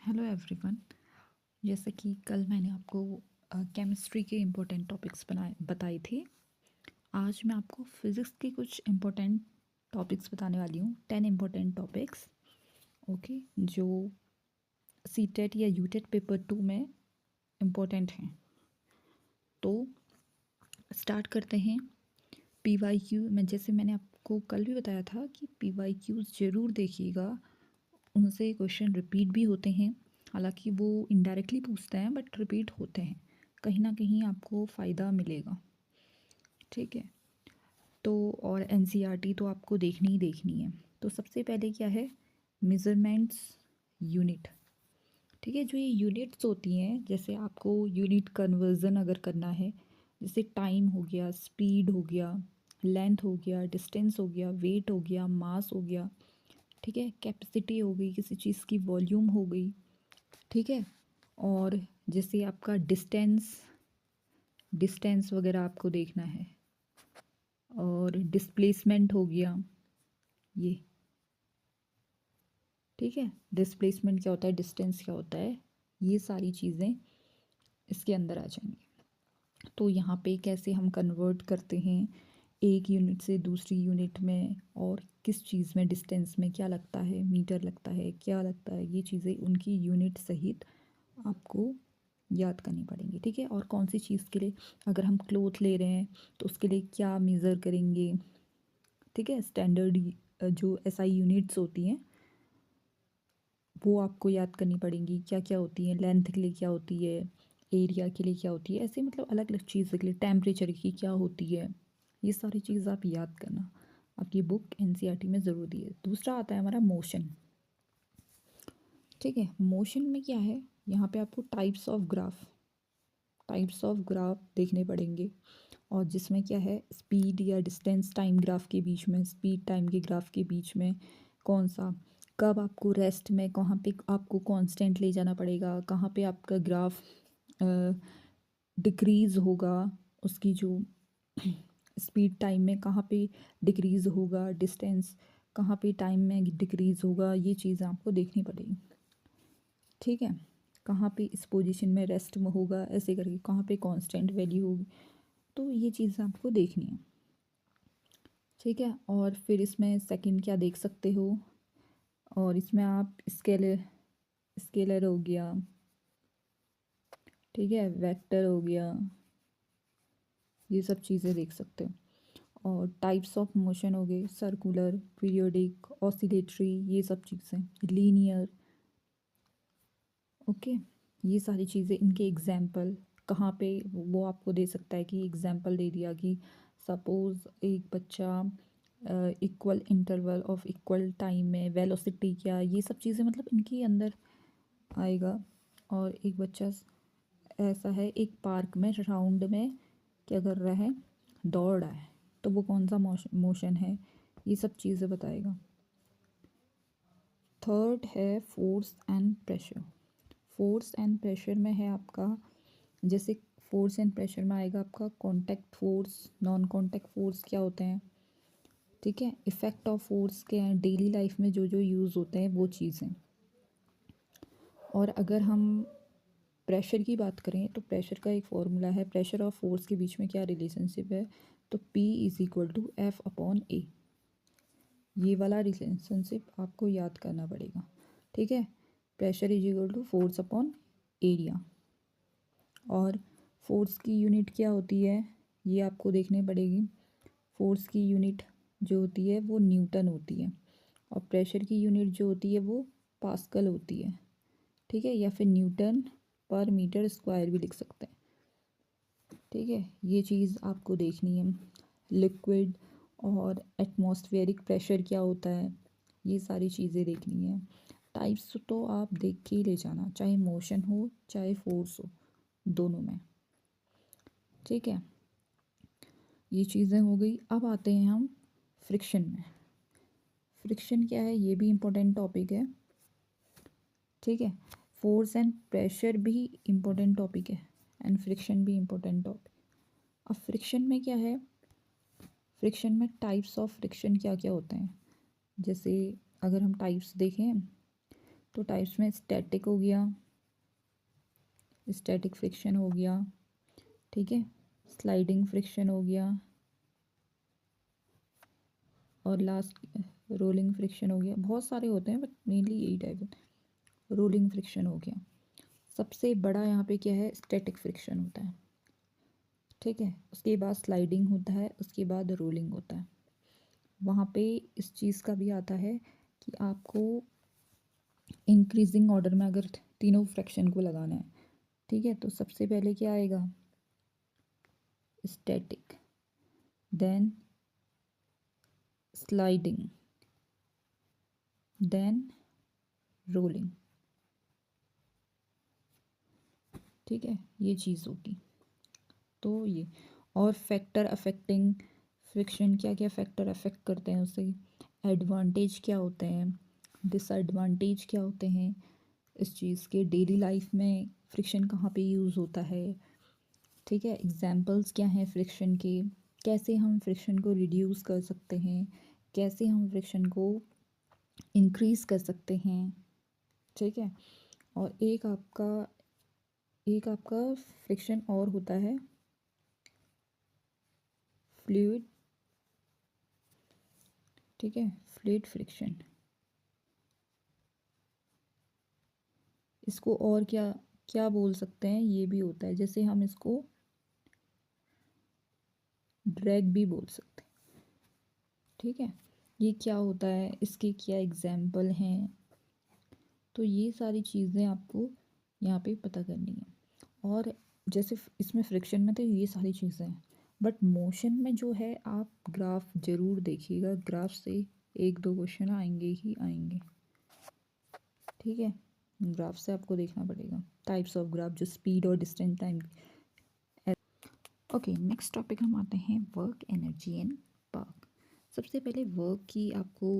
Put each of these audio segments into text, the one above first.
Hello everyone. जैसे कि कल मैंने आपको केमिस्ट्री के इम्पोर्टेंट टॉपिक्स बताए थे। आज मैं आपको फिज़िक्स के कुछ इम्पोर्टेंट टॉपिक्स बताने वाली हूँ। 10 इम्पोर्टेंट टॉपिक्स, ओके, जो सीटेट या यूटेट पेपर 2 में इम्पोर्टेंट हैं। तो स्टार्ट करते हैं। पीवाईक्यू में जैसे मैंने आपको कल भी बताया था कि पीवाईक्यूज़ ज़रूर देखिएगा, उनसे क्वेश्चन रिपीट भी होते हैं। हालांकि वो इनडायरेक्टली पूछते हैं बट रिपीट होते हैं, कहीं ना कहीं आपको फ़ायदा मिलेगा। ठीक है, तो और एनसीईआरटी तो आपको देखनी ही देखनी है। तो सबसे पहले क्या है, मेज़रमेंट्स यूनिट। ठीक है, जो ये यूनिट्स होती हैं, जैसे आपको यूनिट कन्वर्जन अगर करना है, जैसे टाइम हो गया, स्पीड हो गया, लेंथ हो गया, डिस्टेंस हो गया, वेट हो गया, मास हो गया, ठीक है, कैपेसिटी हो गई, किसी चीज़ की वॉल्यूम हो गई, ठीक है, और जैसे आपका डिस्टेंस डिस्टेंस वगैरह आपको देखना है, और डिस्प्लेसमेंट हो गया ये। ठीक है, डिस्प्लेसमेंट क्या होता है, डिस्टेंस क्या होता है, ये सारी चीज़ें इसके अंदर आ जाएंगी। तो यहाँ पे कैसे हम कन्वर्ट करते हैं एक यूनिट से दूसरी यूनिट में, और किस चीज़ में डिस्टेंस में क्या लगता है, मीटर लगता है, क्या लगता है, ये चीज़ें उनकी यूनिट सहित आपको याद करनी पड़ेंगी। ठीक है, और कौन सी चीज़ के लिए, अगर हम क्लोथ ले रहे हैं तो उसके लिए क्या मेज़र करेंगे। ठीक है, स्टैंडर्ड जो एसआई यूनिट्स होती हैं वो आपको याद करनी पड़ेंगी, क्या क्या होती हैं, लेंथ के लिए क्या होती है, एरिया के लिए क्या होती है, ऐसे मतलब अलग अलग चीज़ के लिए, टेम्परेचर की क्या होती है, ये सारी चीज़ आप याद करना। आपकी बुक एनसीईआरटी में ज़रूर दी है। दूसरा आता है हमारा मोशन। ठीक है, मोशन में क्या है, यहाँ पे आपको टाइप्स ऑफ ग्राफ देखने पड़ेंगे, और जिसमें क्या है, स्पीड या डिस्टेंस टाइम ग्राफ के बीच में, स्पीड टाइम के ग्राफ के बीच में कौन सा, कब आपको रेस्ट में, कहाँ पे आपको कांस्टेंट ले जाना पड़ेगा, कहाँ पे आपका ग्राफ डिक्रीज़ होगा, उसकी जो स्पीड टाइम में कहाँ पे डिक्रीज़ होगा, डिस्टेंस कहाँ पे टाइम में डिक्रीज़ होगा, ये चीज़ आपको देखनी पड़ेगी। ठीक है, कहाँ पे इस पोजीशन में रेस्ट में होगा, ऐसे करके कहाँ पे कांस्टेंट वैल्यू होगी, तो ये चीज़ आपको देखनी है। ठीक है, और फिर इसमें सेकंड क्या देख सकते हो, और इसमें आप स्केलर हो गया, ठीक है, वेक्टर हो गया, ये सब चीज़ें देख सकते हो। और टाइप्स ऑफ मोशन हो गए, सर्कुलर, पीरियोडिक, ऑसिलेटरी, ये सब चीज़ें, लीनियर। ओके, ये सारी चीज़ें, इनके एग्जाम्पल कहाँ पे वो आपको दे सकता है, कि एग्जाम्पल दे दिया कि सपोज़ एक बच्चा equal interval of equal time में वेलोसिटी क्या, ये सब चीज़ें मतलब इनके अंदर आएगा। और एक बच्चा ऐसा है, एक पार्क में राउंड में क्या कर रहा है, दौड़ रहा है, तो वो कौन सा मोशन है, ये सब चीज़ें बताएगा। थर्ड है force and pressure. Force and pressure में है आपका, जैसे फोर्स एंड प्रेशर में आएगा आपका contact force, non contact force क्या होते हैं, ठीक है, इफ़ेक्ट ऑफ फोर्स क्या है, डेली लाइफ में जो जो यूज़ होते हैं वो चीज़ें। और अगर हम प्रेशर की बात करें तो प्रेशर का एक फॉर्मूला है, प्रेशर और फोर्स के बीच में क्या रिलेशनशिप है, तो P is equal to F upon A, ये वाला रिलेशनशिप आपको याद करना पड़ेगा। ठीक है, pressure is equal to force upon area. और फोर्स की यूनिट क्या होती है, ये आपको देखने पड़ेगी। फोर्स की यूनिट जो होती है वो न्यूटन होती है, और प्रेशर की यूनिट जो होती है वो पास्कल होती है। ठीक है, या फिर न्यूटन पर मीटर स्क्वायर भी लिख सकते हैं। ठीक है, ये चीज़ आपको देखनी है। लिक्विड और एटमॉस्फेरिक प्रेशर क्या होता है, ये सारी चीज़ें देखनी है। टाइप्स तो आप देख के ही ले जाना, चाहे मोशन हो चाहे फोर्स हो, दोनों में। ठीक है, ये चीज़ें हो गई। अब आते हैं हम फ्रिक्शन में। फ्रिक्शन क्या है, ये भी इम्पोर्टेंट टॉपिक है। ठीक है, फोर्स एंड प्रेशर भी इम्पोर्टेंट टॉपिक है, एंड फ्रिक्शन भी इम्पोर्टेंट टॉपिक। अब फ्रिक्शन में क्या है, फ्रिक्शन में टाइप्स ऑफ फ्रिक्शन क्या क्या होते हैं, जैसे अगर हम टाइप्स देखें, तो टाइप्स में स्टैटिक हो गया, स्टैटिक फ्रिक्शन हो गया, ठीक है, स्लाइडिंग फ्रिक्शन हो गया, और लास्ट रोलिंग फ्रिक्शन हो गया। बहुत सारे होते हैं बट मेनली यही टाइप है। रोलिंग फ्रिक्शन हो गया। सबसे बड़ा यहाँ पे क्या है, स्टैटिक फ्रिक्शन होता है, ठीक है। उसके बाद स्लाइडिंग होता है, उसके बाद रोलिंग होता है। वहाँ पे इस चीज़ का भी आता है कि आपको इंक्रीजिंग ऑर्डर में अगर तीनों फ्रैक्शन को लगाना है, ठीक है, तो सबसे पहले क्या आएगा, static, then sliding, then rolling, ठीक है, ये चीज़ होगी। तो ये और फैक्टर अफेक्टिंग फ्रिक्शन, क्या क्या फैक्टर अफेक्ट करते हैं उसे, एडवांटेज क्या होते हैं, डिसएडवांटेज क्या होते हैं इस चीज़ के, डेली लाइफ में फ्रिक्शन कहाँ पे यूज़ होता है, ठीक है, एग्जांपल्स क्या हैं फ्रिक्शन के, कैसे हम फ्रिक्शन को रिड्यूस कर सकते हैं, कैसे हम फ्रिक्शन को इंक्रीज़ कर सकते हैं, ठीक है। और एक आपका फ्रिक्शन और होता है, फ्लूइड, ठीक है, फ्लूइड फ्रिक्शन। इसको और क्या क्या बोल सकते हैं, ये भी होता है, जैसे हम इसको ड्रैग भी बोल सकते हैं, ठीक है। ये क्या होता है, इसके क्या एग्जाम्पल हैं, तो ये सारी चीज़ें आपको यहाँ पे पता करनी है। और जैसे इसमें फ्रिक्शन में तो ये सारी चीज़ें हैं, बट मोशन में जो है आप ग्राफ ज़रूर देखिएगा, ग्राफ से एक दो क्वेश्चन आएंगे ही आएंगे, ठीक है। ग्राफ से आपको देखना पड़ेगा, टाइप्स ऑफ ग्राफ, जो स्पीड और distance time. Okay, next topic हम आते हैं वर्क, एनर्जी एंड वर्क। सबसे पहले वर्क की आपको,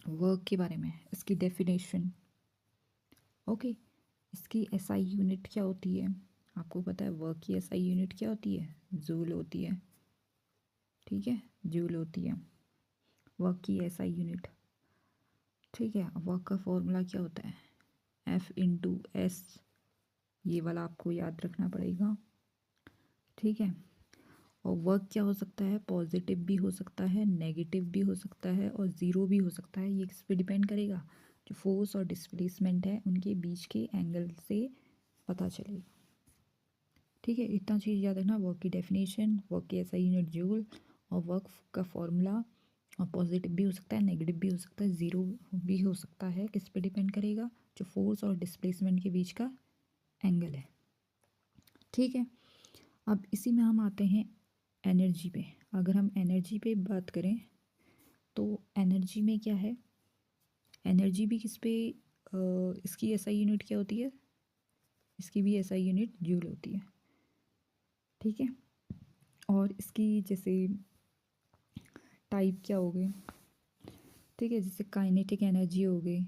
वर्क के बारे में इसकी डेफिनेशन, ओके। इसकी एसआई यूनिट क्या होती है, आपको पता है वर्क की एसआई यूनिट क्या होती है, जूल होती है, ठीक है, जूल होती है वर्क की एसआई यूनिट, ठीक है। वर्क का फॉर्मूला क्या होता है, F/S, ये वाला आपको याद रखना पड़ेगा, ठीक है। और वर्क क्या हो सकता है, पॉजिटिव भी हो सकता है, नेगेटिव भी हो सकता है, और ज़ीरो भी हो सकता है। ये किस पे डिपेंड करेगा, जो फोर्स और डिस्प्लेसमेंट है उनके बीच के एंगल से पता चलेगा, ठीक है। इतना चीज़ याद रखना, वर्क की डेफिनेशन, वर्क की एसआई यूनिट जूल, और वर्क का फॉर्मूला। और पॉजिटिव भी हो सकता है, नेगेटिव भी हो सकता है, ज़ीरो भी हो सकता है, किस पे डिपेंड करेगा, जो फोर्स और डिस्प्लेसमेंट के बीच का एंगल है, ठीक है। अब इसी में हम आते हैं एनर्जी पे। अगर हम एनर्जी पे बात करें तो एनर्जी में क्या है, एनर्जी भी किस पे, इसकी एसआई यूनिट क्या होती है, इसकी भी एसआई यूनिट जूल होती है, ठीक है। और इसकी जैसे टाइप क्या हो गए, ठीक है, जैसे काइनेटिक एनर्जी हो गई,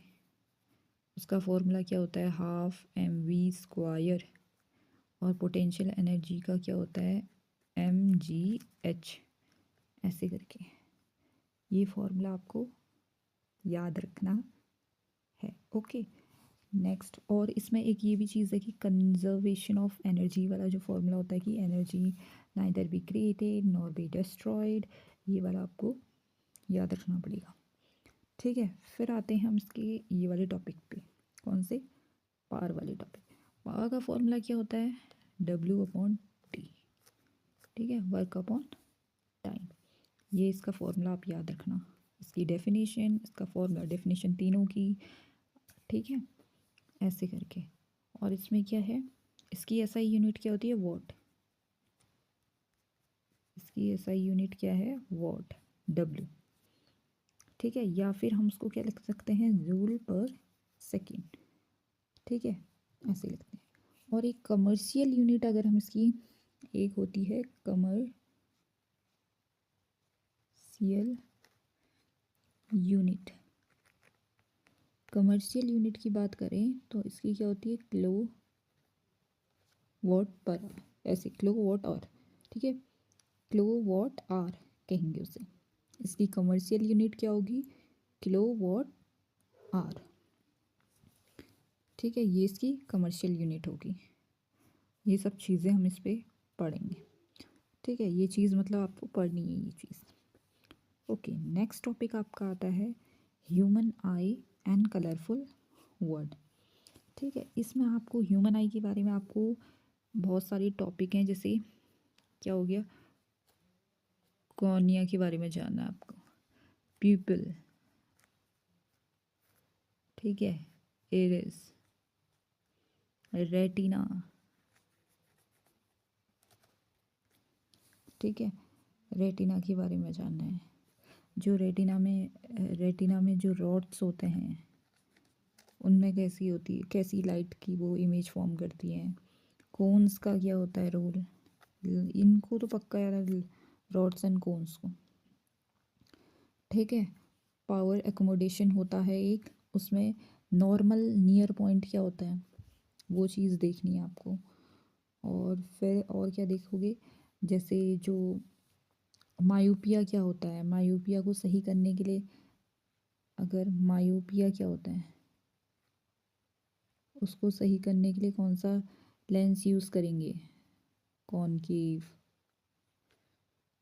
उसका फॉर्मूला क्या होता है, ½ mv²। और पोटेंशियल एनर्जी का क्या होता है, mgh, ऐसे करके ये फॉर्मूला आपको याद रखना है, ओके। नेक्स्ट, और इसमें एक ये भी चीज़ है कि कंजर्वेशन ऑफ एनर्जी वाला जो फॉर्मूला होता है कि energy neither be created nor be destroyed, ये वाला आपको याद रखना पड़ेगा, ठीक है। फिर आते हैं हम इसके ये वाले टॉपिक पे, कौन से, पावर वाले टॉपिक। पावर का फॉर्मूला क्या होता है, W/T, ठीक है, वर्क अपॉन टाइम। ये इसका फॉर्मूला आप याद रखना, इसकी डेफिनेशन, इसका फॉर्मूला, डेफिनेशन तीनों की, ठीक है, ऐसे करके। और इसमें क्या है, इसकी एसआई यूनिट क्या होती है, वॉट, इसकी एसआई यूनिट क्या है, वॉट, W, ठीक है। या फिर हम उसको क्या लिख सकते हैं, जूल पर सेकेंड, ठीक है, ऐसे लिखते हैं। और एक कमर्शियल यूनिट अगर हम इसकी, एक होती है कमर्शियल यूनिट, कमर्शियल यूनिट की बात करें तो इसकी क्या होती है, किलो वॉट पर आवर, ऐसे किलो वॉट आवर, ठीक है, किलो वॉट आवर कहेंगे उसे। इसकी कमर्शियल यूनिट क्या होगी, किलो वॉट आवर, ठीक है, ये इसकी कमर्शियल यूनिट होगी। ये सब चीज़ें हम इस पे पढ़ेंगे। ठीक है, ये चीज़ मतलब आपको पढ़नी है ये चीज़। ओके, नेक्स्ट टॉपिक आपका आता है human I and colourful word. ठीक है, इसमें आपको ह्यूमन आई के बारे में आपको बहुत सारे टॉपिक हैं, जैसे क्या हो गया, कॉर्निया के बारे में जानना है आपको, प्यूपिल, ठीक है, एरिस, रेटिना, ठीक है, रेटिना के बारे में जानना है। जो रेटिना में जो रॉड्स होते हैं उनमें कैसी होती है, कैसी लाइट की वो इमेज फॉर्म करती हैं। कोन्स का क्या होता है रोल, इनको तो पक्का याद है, रॉड्स एंड कोन्स को। ठीक है, पावर एकोमोडेशन होता है एक, उसमें नॉर्मल नियर पॉइंट क्या होता है वो चीज़ देखनी है आपको। और फिर और क्या देखोगे, जैसे जो मायोपिया क्या होता है, मायोपिया को सही करने के लिए, अगर मायोपिया क्या होता है उसको सही करने के लिए कौन सा लेंस यूज़ करेंगे, कॉनकेव,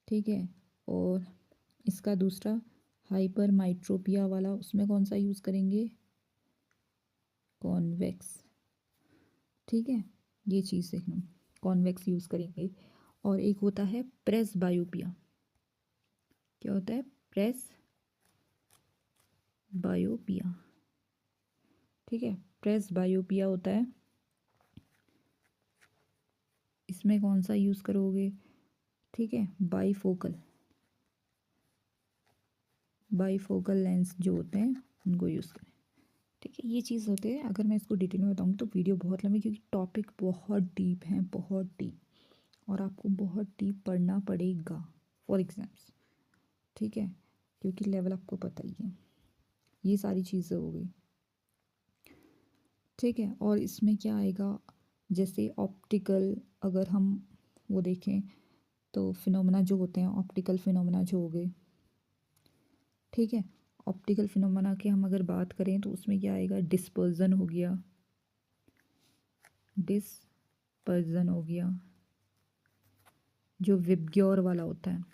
ठीक है। और इसका दूसरा हाइपर माइट्रोपिया वाला, उसमें कौन सा यूज़ करेंगे, कॉन्वेक्स, ठीक है। ये चीज़ देखना, कॉन्वेक्स यूज़ करेंगे। और एक होता है प्रेस बायोपिया, क्या होता है, प्रेस बायोपिया, ठीक है, प्रेस बायोपिया होता है। इसमें कौन सा यूज़ करोगे, ठीक है, बाईफोकल लेंस जो होते हैं उनको यूज़ करें। ठीक है, ये चीज़ होती है। अगर मैं इसको डिटेल में बताऊँ तो वीडियो बहुत लंबी, क्योंकि टॉपिक बहुत डीप है, बहुत डीप, और आपको बहुत डीप पढ़ना पड़ेगा फॉर एग्ज़ाम्स, ठीक है, क्योंकि लेवल आपको पता ही है। ये सारी चीज़ें हो गई, ठीक है। और इसमें क्या आएगा, जैसे ऑप्टिकल, अगर हम वो देखें तो फिनोमेना जो होते हैं, ऑप्टिकल फिनोमेना जो हो गए, ठीक है। ऑप्टिकल फिनोमेना की हम अगर बात करें तो उसमें क्या आएगा, डिस्पर्जन हो गया, डिस्पर्जन हो गया, जो विबग्योर वाला होता है,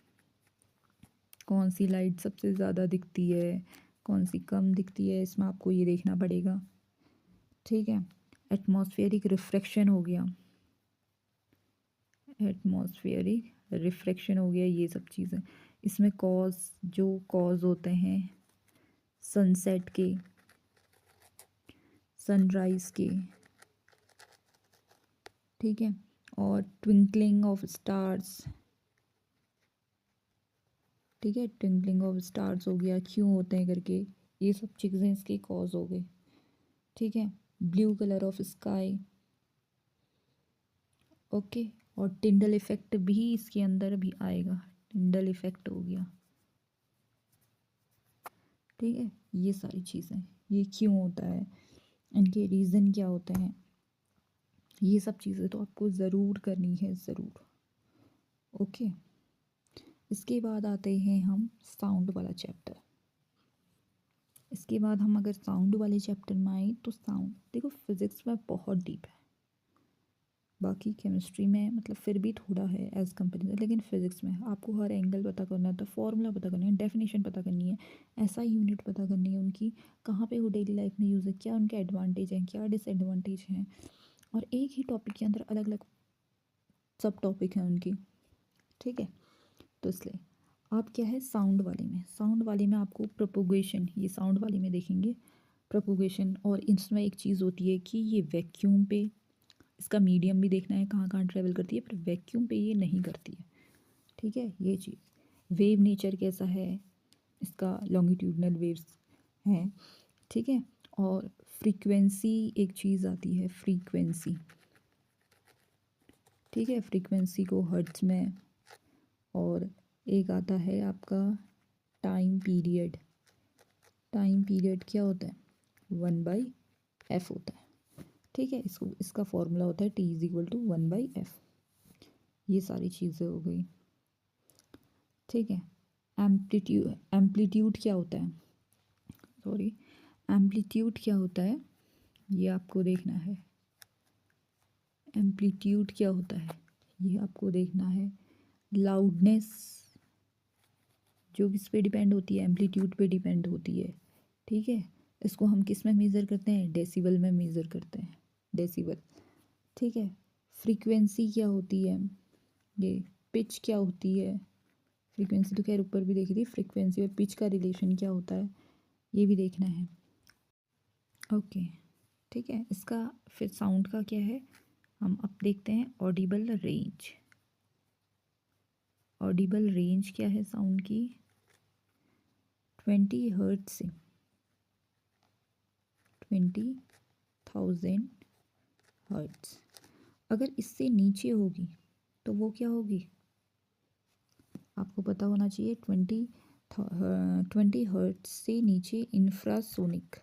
कौन सी लाइट सबसे ज़्यादा दिखती है, कौन सी कम दिखती है, इसमें आपको ये देखना पड़ेगा, ठीक है। एटमॉस्फेरिक रिफ्रैक्शन हो गया, एटमॉस्फेरिक रिफ्रैक्शन हो गया, ये सब चीज़ें। इसमें कॉज होते हैं सनसेट के, सनराइज़ के, ठीक है। और ट्विंकलिंग ऑफ स्टार्स, ठीक है, ट्विंकलिंग ऑफ स्टार्स हो गया, क्यों होते हैं करके, ये सब चीज़ें इसके कॉज हो गए, ठीक है। Blue colour of sky, okay. और टिंडल इफेक्ट भी इसके अंदर भी आएगा, टिंडल इफेक्ट हो गया, ठीक है। ये सारी चीज़ें, ये क्यों होता है, इनके रीज़न क्या होते हैं, ये सब चीज़ें तो आपको ज़रूर करनी है, ज़रूर, ओके। इसके बाद आते हैं हम साउंड वाला चैप्टर। इसके बाद हम अगर साउंड वाले चैप्टर में आए तो साउंड देखो, फिज़िक्स में बहुत डीप है, बाकी केमिस्ट्री में मतलब फिर भी थोड़ा है एज़ कंपेरिजन, लेकिन फिज़िक्स में आपको हर एंगल पता करना है, फॉर्मूला पता करना है, डेफिनेशन पता करनी है, ऐसा यूनिट पता करनी है उनकी, कहाँ पे वो डेली लाइफ में यूज़ है, क्या उनके एडवांटेज हैं, क्या डिसएडवांटेज हैं, और एक ही टॉपिक के अंदर अलग अलग सब टॉपिक हैं उनकी, ठीक है। तो इसलिए आप क्या है, साउंड वाले में आपको प्रोपोगेशन, ये साउंड वाले में देखेंगे प्रोपोगेशन। और इसमें एक चीज़ होती है कि ये वैक्यूम पे, इसका मीडियम भी देखना है कहाँ कहाँ ट्रेवल करती है, पर वैक्यूम पे ये नहीं करती है, ठीक है। ये चीज़, वेव नेचर कैसा है इसका, लॉन्गिट्यूडनल वेव्स हैं, ठीक है। और फ्रीक्वेंसी, एक चीज़ आती है फ्रीक्वेंसी, ठीक है, फ्रीक्वेंसी को हर्ट्ज में। और एक आता है आपका टाइम पीरियड, टाइम पीरियड क्या होता है, 1/f होता है, ठीक है। इसका फॉर्मूला होता है T=1/f। ये सारी चीज़ें हो गई, ठीक है। एम्पलीट्यूड क्या होता है, सॉरी, एम्पलीट्यूड क्या होता है, ये आपको देखना है। एम्पलीट्यूड क्या होता है ये आपको देखना है। लाउडनेस जो किस पे डिपेंड होती है, एम्पलीट्यूड पे डिपेंड होती है। ठीक है, इसको हम किस में मेज़र करते हैं, डेसिबल में मेज़र करते हैं, डेसिबल। ठीक है, फ्रीक्वेंसी क्या होती है, ये पिच क्या होती है। फ्रीक्वेंसी तो खैर ऊपर भी देखी थी, फ्रीक्वेंसी और पिच का रिलेशन क्या होता है ये भी देखना है। ओके, ठीक है, इसका फिर साउंड का क्या है, हम अब देखते हैं ऑडिबल रेंज। ऑडिबल रेंज क्या है साउंड की, 20 हर्ट्ज से 20,000 हर्ट्ज। अगर इससे नीचे होगी तो वो क्या होगी, आपको पता होना चाहिए। 20 हर्ट्ज से नीचे इंफ्रासोनिक,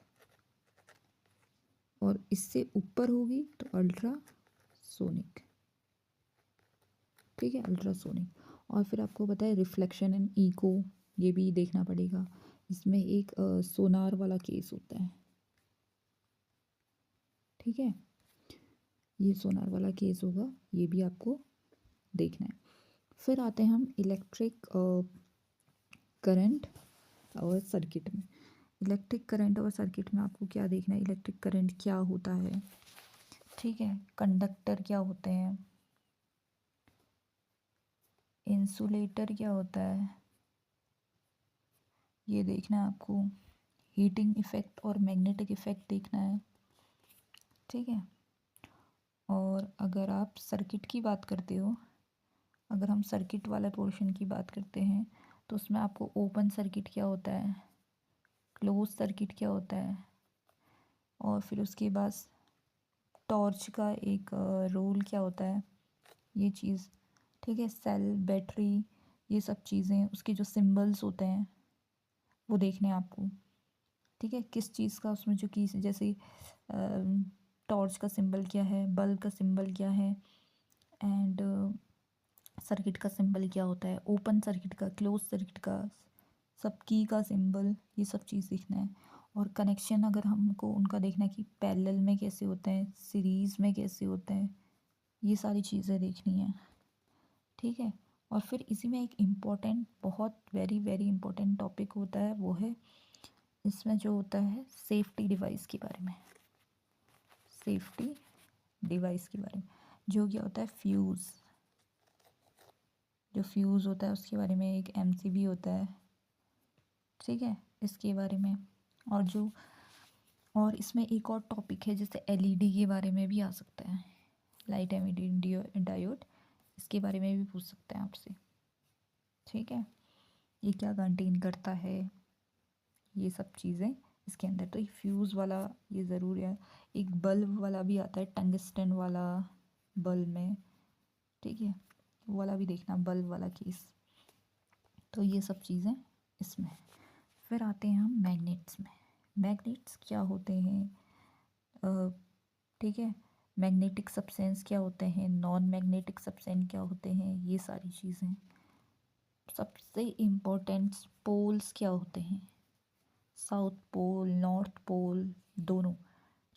और इससे ऊपर होगी तो अल्ट्रासोनिक। ठीक है, अल्ट्रासोनिक। और फिर आपको पता है रिफ्लेक्शन एंड इको, ये भी देखना पड़ेगा। इसमें एक सोनार वाला केस होता है। ठीक है, ये सोनार वाला केस होगा, ये भी आपको देखना है। फिर आते हैं हम इलेक्ट्रिक करंट और सर्किट में। इलेक्ट्रिक करंट और सर्किट में आपको क्या देखना है, इलेक्ट्रिक करंट क्या होता है। ठीक है, कंडक्टर क्या होते हैं, इंसुलेटर क्या होता है, ये देखना है आपको। हीटिंग इफेक्ट और मैग्नेटिक इफेक्ट देखना है। ठीक है, और अगर आप सर्किट की बात करते हो, अगर हम सर्किट वाले पोर्शन की बात करते हैं तो उसमें आपको ओपन सर्किट क्या होता है, क्लोज सर्किट क्या होता है, और फिर उसके बाद टॉर्च का एक रोल क्या होता है, ये चीज़। ठीक है, सेल, बैटरी, ये सब चीज़ें, उसके जो सिंबल्स होते हैं वो देखने हैं आपको। ठीक है, किस चीज़ का उसमें जो की, जैसे टॉर्च का सिंबल क्या है, बल्ब का सिंबल क्या है, एंड सर्किट का सिंबल क्या होता है, ओपन सर्किट का, क्लोज सर्किट का, सब की का सिंबल, ये सब चीज़ देखना है। और कनेक्शन अगर हमको उनका देखना है कि पैरेलल में कैसे होते हैं, सीरीज़ में कैसे होते हैं, ये सारी चीज़ें देखनी है। ठीक है, और फिर इसी में एक इम्पॉर्टेंट, बहुत वेरी वेरी इंपॉर्टेंट टॉपिक होता है, वो है इसमें जो होता है सेफ्टी डिवाइस के बारे में। सेफ्टी डिवाइस के बारे में जो क्या होता है, फ्यूज़, जो फ्यूज़ होता है उसके बारे में एक एमसीबी होता है। ठीक है, इसके बारे में। और जो, और इसमें एक और टॉपिक है जैसे एलईडी के बारे में भी आ सकता है, लाइट एमिटिंग डायोड, इसके बारे में भी पूछ सकते हैं आपसे। ठीक है, ये क्या कंटेन करता है, ये सब चीज़ें इसके अंदर। तो ये फ्यूज़ वाला ये ज़रूर है। एक बल्ब वाला भी आता है, टंगस्टन वाला बल्ब में। ठीक है, वो वाला भी देखना, बल्ब वाला केस। तो ये सब चीज़ें इसमें। फिर आते हैं हम मैग्नेट्स में। मैग्नेट्स क्या होते हैं, ठीक है, मैग्नेटिक सब्सटेंस क्या होते हैं, नॉन मैग्नेटिक सब्सटेंस क्या होते हैं, ये सारी चीज़ें। सबसे इम्पोर्टेंट पोल्स क्या होते हैं, साउथ पोल, नॉर्थ पोल, दोनों।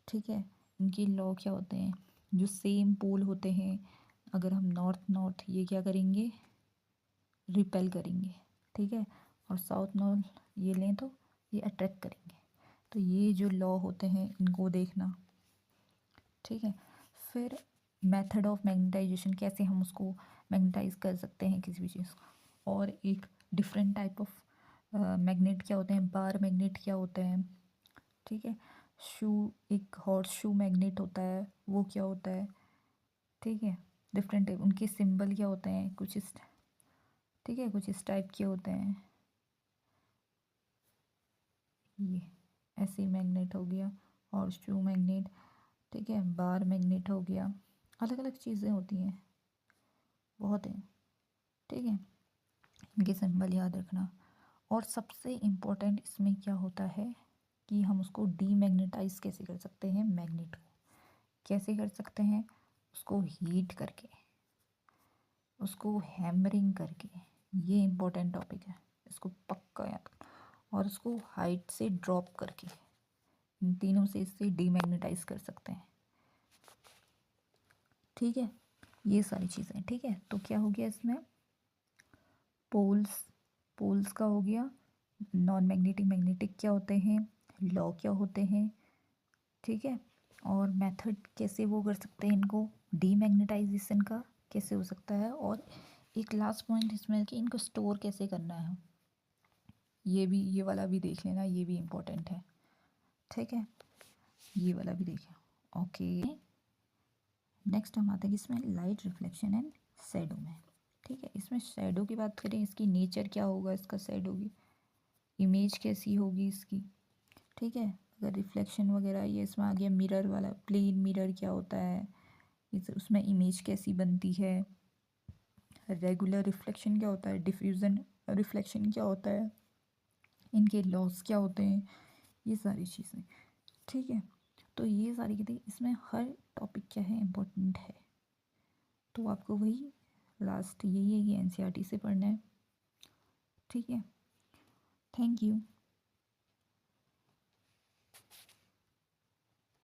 ठीक है, इनके लॉ क्या होते हैं, जो सेम पोल होते हैं, अगर हम नॉर्थ नॉर्थ ये क्या करेंगे, रिपेल करेंगे। ठीक है, और साउथ नॉर्थ ये लें तो ये अट्रैक्ट करेंगे। तो ये जो लॉ होते हैं इनको देखना। ठीक है, फिर मेथड ऑफ मैग्नेटाइजेशन, कैसे हम उसको मैग्नेटाइज कर सकते हैं किसी भी चीज़ को। और एक डिफरेंट टाइप ऑफ मैग्नेट क्या होते हैं, बार मैग्नेट क्या होते हैं। ठीक है, शू, एक हॉर्स शू मैग्नेट होता है, वो क्या होता है। ठीक है, डिफरेंट टाइप, उनके सिंबल क्या होते हैं, कुछ इस, ठीक है, कुछ इस टाइप के होते हैं। ये ऐसे मैग्नेट हो गया, हॉर्स शू मैग्नेट। ठीक है, बार मैग्नेट हो गया, अलग अलग चीज़ें होती हैं, बहुत हैं। ठीक है, इनके सिंबल याद रखना। और सबसे इम्पोर्टेंट इसमें क्या होता है कि हम उसको डीमैग्नेटाइज कैसे कर सकते हैं, मैग्नेट को कैसे कर सकते हैं, उसको हीट करके, उसको हैमरिंग करके। ये इम्पोर्टेंट टॉपिक है, इसको पक्का याद करना। और उसको हाइट से ड्रॉप करके, इन तीनों से इससे डीमैग्नेटाइज कर सकते हैं। ठीक है, ये सारी चीज़ें। ठीक है, तो क्या हो गया इसमें, पोल्स, पोल्स का हो गया, नॉन मैग्नेटिक मैग्नेटिक क्या होते हैं, लॉ क्या होते हैं। ठीक है, और मेथड कैसे वो कर सकते हैं इनको, डीमैग्नेटाइजेशन का कैसे हो सकता है, और एक लास्ट पॉइंट इसमें कि इनको स्टोर कैसे करना है, ये भी, ये वाला भी देख लेना, ये भी इम्पोर्टेंट है। ठीक है, ये वाला भी देखें। ओके, नेक्स्ट हम आते हैं इसमें लाइट रिफ्लेक्शन एंड शैडो में। ठीक है, इसमें शैडो की बात करें, इसकी नेचर क्या होगा, इसका शैडो की इमेज कैसी होगी इसकी। ठीक है, अगर रिफ्लेक्शन वगैरह ये इसमें आ गया, मिरर वाला, प्लेन मिरर क्या होता है, इस उसमें इमेज कैसी बनती है, रेगुलर रिफ्लेक्शन क्या होता है, डिफ्यूज़न रिफ्लेक्शन क्या होता है, इनके लॉस क्या होते हैं, ये सारी चीज़ें। ठीक है, तो ये सारी चीज़ें इसमें हर टॉपिक क्या है, इम्पोर्टेंट है। तो आपको वही लास्ट यही है कि एनसीईआरटी से पढ़ना है। ठीक है, थैंक यू।